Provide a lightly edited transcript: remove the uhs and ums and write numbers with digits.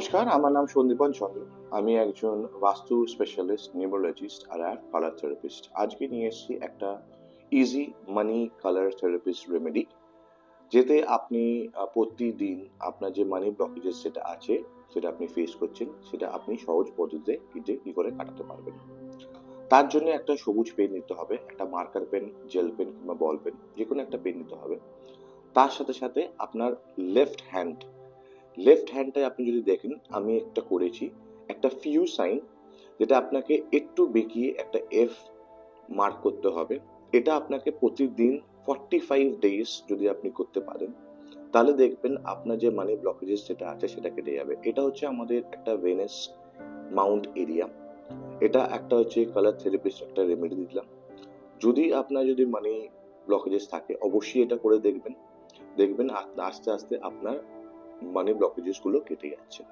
নমস্কার, আমার নাম সন্দীপন চন্দ্র। আমি একজন বাস্তু স্পেশালিস্ট, নিউমোলজিস্ট আর এক কালার থেরাপিস্ট। আজকে নিয়ে এসেছি একটা ইজি মানি কালার থেরাপিস্ট রেমেডি, যেতে আপনি প্রতিদিন আপনার যে মানি ব্লকেজেস যেটা আছে, সেটা আপনি ফেস করছেন, সেটা আপনি সহজ পদ্ধতিতে কি করে কাটাতে পারবেন। তার জন্য একটা সবুজ পেন নিতে হবে, একটা মার্কার পেন, জেল পেন কিংবা বল পেন, যে কোনো একটা পেন নিতে হবে। তার সাথে সাথে আপনার লেফট হ্যান্ডটায় আপনি যদি দেখেন, আমি একটা করেছি, একটা ফিউ সাইন, যেটা আপনাকে একটু বেঁকিয়ে একটা এফ মার্ক করতে হবে। এটা আপনাকে প্রতিদিন 45 ডেজ যদি আপনি করতে পারেন, তাহলে দেখবেন আপনার যে মানি ব্লকেজেস যেটা আছে সেটা কেটে যাবে। এটা হচ্ছে আমাদের একটা ভেনাস মাউন্ট এরিয়া। এটা একটা হচ্ছে কালার থেরাপিস্ট একটা রেমেডি দিলাম। যদি মানি ব্লকেজেস থাকে, অবশ্যই এটা করে দেখবেন। দেখবেন আস্তে আস্তে আপনার মানি ব্লকেজেস গুলো কেটে যাচ্ছে।